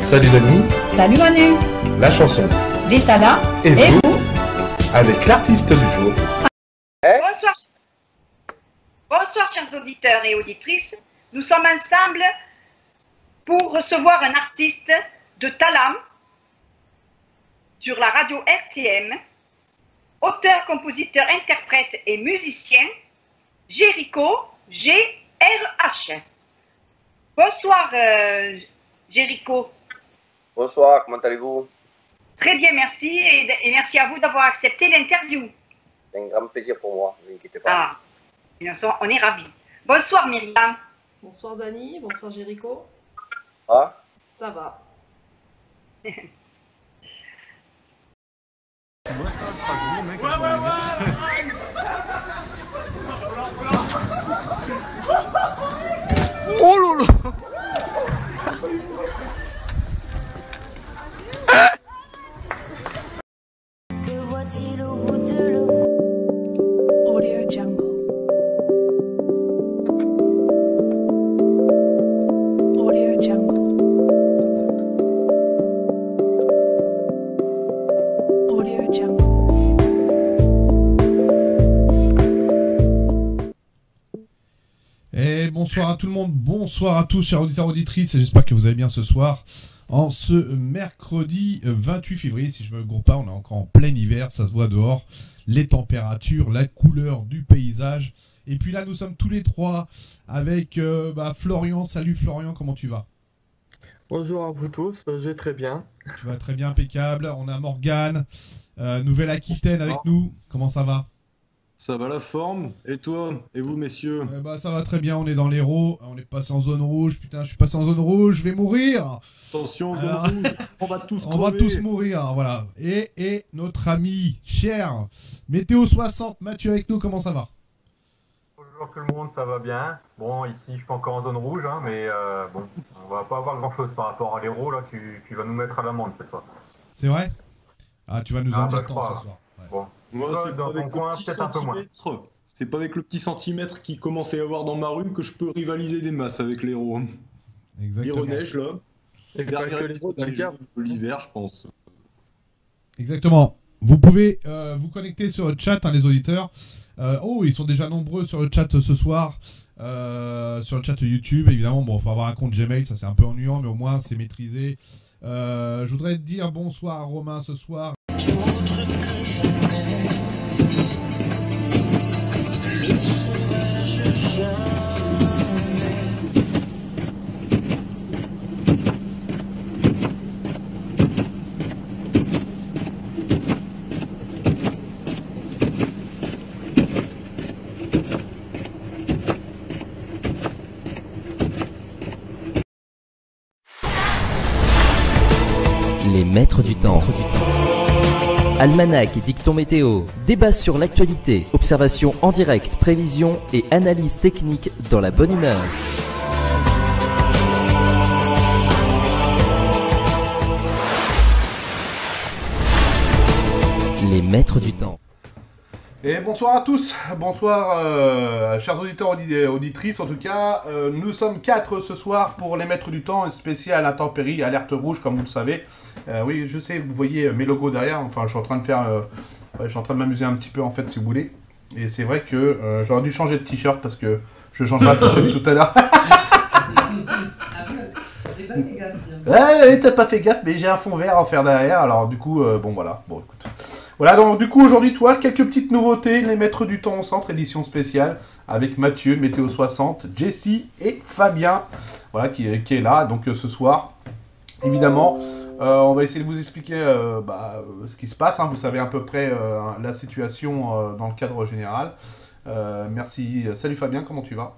Salut Dani. Salut Manu. La chanson. Les talents. Et vous, avec l'artiste du jour. Bonsoir. Bonsoir chers auditeurs et auditrices. Nous sommes ensemble pour recevoir un artiste de talent sur la radio RTM, auteur, compositeur, interprète et musicien, Jericho, G-R-H. Bonsoir Jericho. Bonsoir, comment allez-vous? Très bien, merci et merci à vous d'avoir accepté l'interview. C'est un grand plaisir pour moi, ne vous inquiétez pas. Ah, on est ravis. Bonsoir Myriam. Bonsoir Dani, bonsoir Jericho. Ah? Ça va. Oh là là. Que voit-il au bout de l'eau? Audio Jungle. Audio Jungle. Audio Jungle. Et bonsoir à tout le monde, bonsoir à tous chers auditeurs auditrices, et j'espère que vous allez bien ce soir. En ce mercredi 28 février, si je ne me gourre pas, on est encore en plein hiver, ça se voit dehors, les températures, la couleur du paysage. Et puis là, nous sommes tous les trois avec Florian. Salut Florian, comment tu vas? Bonjour à vous tous, je vais très bien. Tu vas très bien, impeccable. On a Morgane, Nouvelle-Aquitaine avec nous, comment ça va? Ça va la forme? Et toi? Et vous, messieurs? Ça va très bien, on est dans l'Hérault, on est passé en zone rouge, putain, je suis passé en zone rouge, je vais mourir! Attention, zone rouge, on va tous on va tous mourir, voilà. Et notre ami cher Météo 60, Mathieu avec nous, comment ça va? Bonjour tout le monde, ça va bien. Bon, ici je suis pas encore en zone rouge, hein, mais bon, on va pas avoir grand chose par rapport à l'Hérault, là, tu vas nous mettre à l'amende cette fois. C'est vrai? Ah, tu vas nous en dire je tant crois. ce soir. Ouais. Bon. Moi, c'est dans ton coin, peut-être un peu moins. C'est pas avec le petit centimètre qui commence à y avoir dans ma rue que je peux rivaliser des masses avec l'Hérault. Exactement. Il reneige là. Et l'hiver, je pense. Exactement. Vous pouvez vous connecter sur le chat, hein, les auditeurs. Ils sont déjà nombreux sur le chat ce soir. Sur le chat YouTube, évidemment. Bon, il faut avoir un compte Gmail, ça c'est un peu ennuyant, mais au moins c'est maîtrisé. Je voudrais dire bonsoir à Romain ce soir. Les maîtres du temps. Almanach et dicton météo. Débat sur l'actualité. Observation en direct, prévision et analyse technique dans la bonne humeur. Les maîtres du temps. Et bonsoir à tous, bonsoir chers auditeurs et auditrices, en tout cas, nous sommes 4 ce soir pour les maîtres du temps, spécial intempérie, alerte rouge comme vous le savez. Oui, je sais, vous voyez mes logos derrière, enfin je suis en train de faire, je suis en train de m'amuser un petit peu en fait si vous voulez. Et c'est vrai que j'aurais dû changer de t-shirt parce que je changerai tout à l'heure. Ouais, t'as pas fait gaffe, mais j'ai un fond vert à faire derrière, alors du coup, bon voilà, bon écoute. Voilà, donc du coup aujourd'hui, toi, quelques petites nouveautés, les maîtres du temps au centre, édition spéciale, avec Mathieu, Météo 60, Jessie et Fabien, voilà, qui est là, donc ce soir, évidemment, on va essayer de vous expliquer ce qui se passe, hein, vous savez à peu près la situation dans le cadre général. Merci, salut Fabien, comment tu vas?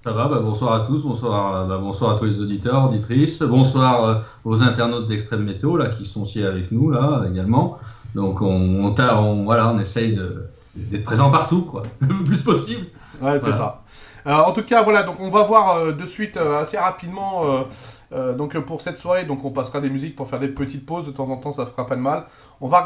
Ça va, bonsoir à tous, bonsoir à tous les auditeurs, auditrices, bonsoir aux internautes d'Extrême Météo là, qui sont ici avec nous là également. Donc on essaye d'être présent partout, quoi, le plus possible. Ouais, c'est ça. En tout cas, voilà, donc on va voir de suite assez rapidement donc pour cette soirée, donc on passera des musiques pour faire des petites pauses, de temps en temps ça fera pas de mal. On va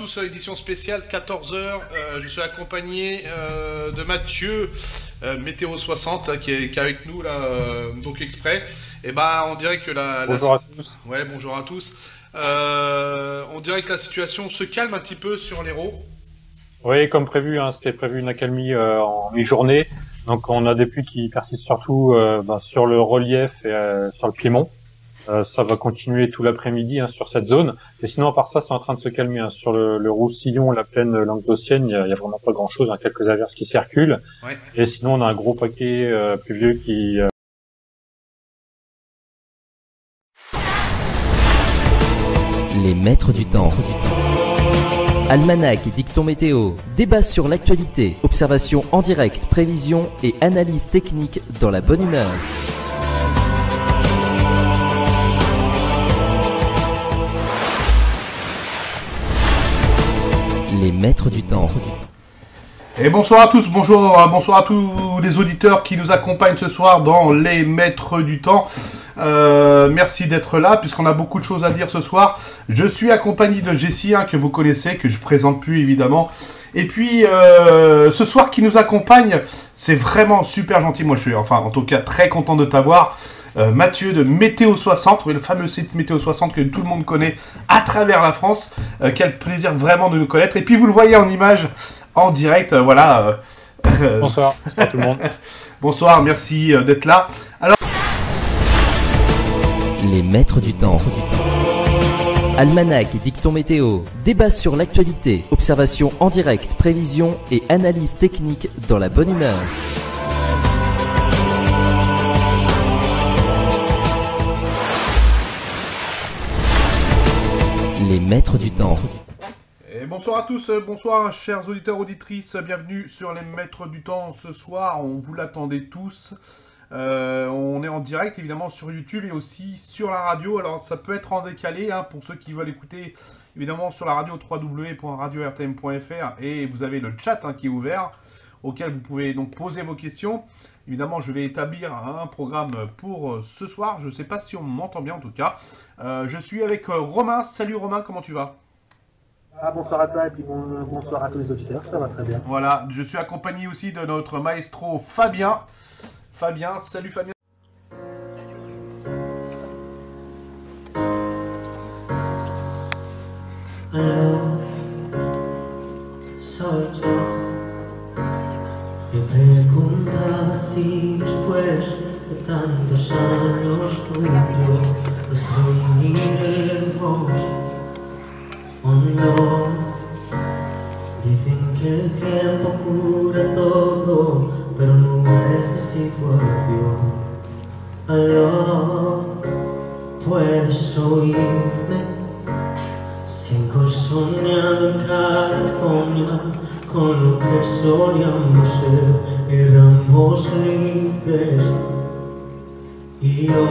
tous, édition spéciale, 14h. Je suis accompagné de Mathieu, Météo 60, qui est avec nous, là, donc exprès. Et bah, on dirait que Bonjour à tous. Ouais, bonjour à tous. On dirait que la situation se calme un petit peu sur l'Hérault. Oui, comme prévu, hein, c'était prévu une accalmie en mi-journée. Donc on a des pluies qui persistent surtout sur le relief et sur le Piémont. Ça va continuer tout l'après-midi sur cette zone. Et sinon, à part ça, c'est en train de se calmer. Sur le Roussillon, la plaine languedocienne, il y a vraiment pas grand-chose. Quelques averses qui circulent. Ouais. Et sinon, on a un gros paquet pluvieux qui... Les maîtres du temps. Almanach et dicton météo. Débat sur l'actualité, observation en direct, prévision et analyse technique dans la bonne humeur. Les maîtres du temps. Et bonsoir à tous, bonjour à tous les auditeurs qui nous accompagnent ce soir dans les maîtres du temps. Merci d'être là puisqu'on a beaucoup de choses à dire ce soir. Je suis accompagné de Jessie, que vous connaissez, que je présente plus évidemment. Et puis ce soir qui nous accompagne, c'est vraiment super gentil. Moi je suis en tout cas très content de t'avoir. Mathieu de Météo 60, oui, le fameux site Météo 60 que tout le monde connaît à travers la France. Quel plaisir vraiment de nous connaître. Et puis vous le voyez en image, en direct, voilà. Bonsoir à tout le monde. Bonsoir, merci d'être là. Alors... Les maîtres du temps. Almanach et dicton météo. Débat sur l'actualité, observation en direct, prévision et analyse technique dans la bonne humeur. Les maîtres du temps. Et bonsoir à tous, bonsoir chers auditeurs, auditrices, bienvenue sur les maîtres du temps ce soir, on vous l'attendait tous. On est en direct évidemment sur YouTube et aussi sur la radio, alors ça peut être en décalé pour ceux qui veulent écouter évidemment sur la radio www.radio-rtm.fr et vous avez le chat qui est ouvert auquel vous pouvez donc poser vos questions. Évidemment je vais établir un programme pour ce soir, je ne sais pas si on m'entend bien en tout cas. Je suis avec Romain, salut Romain, comment tu vas ? Bonsoir à toi et puis bonsoir à tous les auditeurs, ça va très bien. Voilà, je suis accompagné aussi de notre maestro Fabien. Fabien, salut Fabien. Aló, soy yo. Me preguntaba si después de tantos años tú y yo nos reuniremos o no. Dicen que el tiempo cura todo, pero no es mi situación. Aló, puedes oírme. Sigo soñando en California con lo que solíamos ser. Éramos libres y yo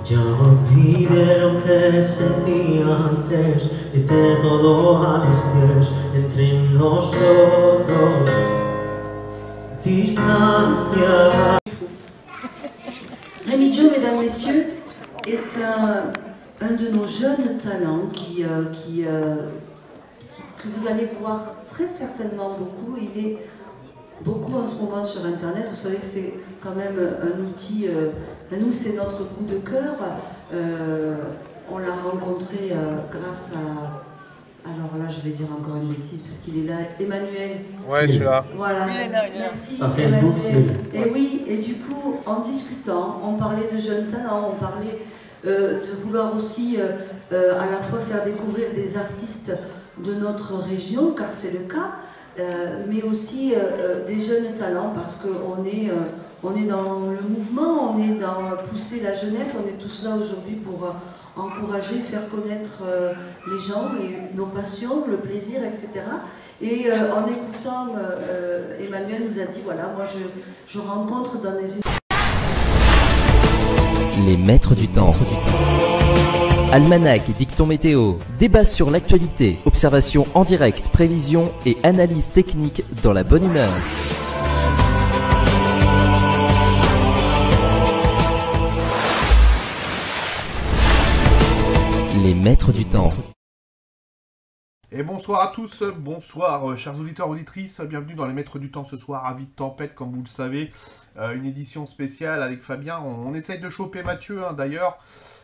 ya olvidé lo que sentía antes de tener todo a mis pies. Entre nosotros distancia. Rémi Jo, mesdames, messieurs, est un de nos jeunes talents que vous allez voir très certainement beaucoup. Il est beaucoup en ce moment sur Internet. Vous savez que c'est quand même un outil, nous c'est notre coup de cœur. On l'a rencontré grâce à... Alors là, je vais dire encore une bêtise parce qu'il est là. Emmanuel. Ouais, je suis là. Voilà. Merci, Emmanuel. Et oui, et du coup, en discutant, on parlait de jeunes talents, on parlait de vouloir aussi à la fois faire découvrir des artistes de notre région, car c'est le cas, mais aussi des jeunes talents, parce qu'on est, on est dans le mouvement, on est dans pousser la jeunesse, on est tous là aujourd'hui pour encourager, faire connaître les gens, nos passions, le plaisir, etc. Et en écoutant, Emmanuel nous a dit, voilà, moi je rencontre dans des... Les maîtres du temps. Almanach et dicton météo. Débat sur l'actualité, observation en direct, prévision et analyse technique dans la bonne humeur. Les maîtres du temps. Et bonsoir à tous, bonsoir chers auditeurs, auditrices, bienvenue dans les Maîtres du Temps ce soir, avis de tempête comme vous le savez, une édition spéciale avec Fabien, on essaye de choper Mathieu d'ailleurs,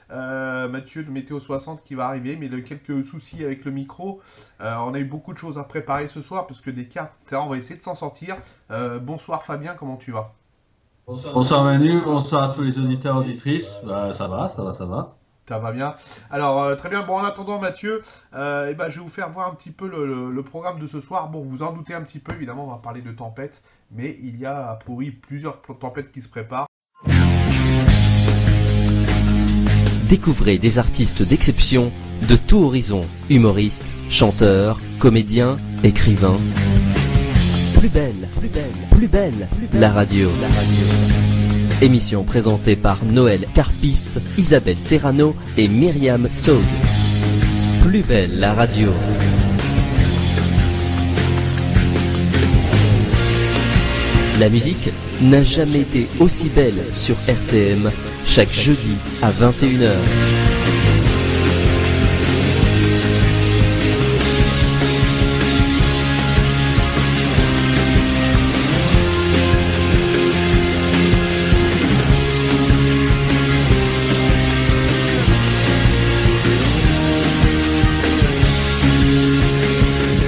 Mathieu de Météo 60 qui va arriver, mais il a eu quelques soucis avec le micro, on a eu beaucoup de choses à préparer ce soir parce que des cartes, etc., on va essayer de s'en sortir. Bonsoir Fabien, comment tu vas? Bonsoir Manu, bonsoir à tous les auditeurs, auditrices, ça va. Ça va bien. Alors, très bien. Bon, en attendant, Mathieu, je vais vous faire voir un petit peu le programme de ce soir. Bon, vous en doutez un petit peu, évidemment, on va parler de tempêtes, mais il y a, a priori, plusieurs tempêtes qui se préparent. Découvrez des artistes d'exception de tout horizon. Humoristes, chanteurs, comédiens, écrivains. Plus belle, la radio. Émission présentée par Noël Carpiste, Isabelle Serrano et Myriam Saug. Plus belle la radio. La musique n'a jamais été aussi belle sur RTM, chaque jeudi à 21h.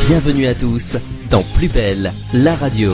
Bienvenue à tous dans Plus belle, la radio.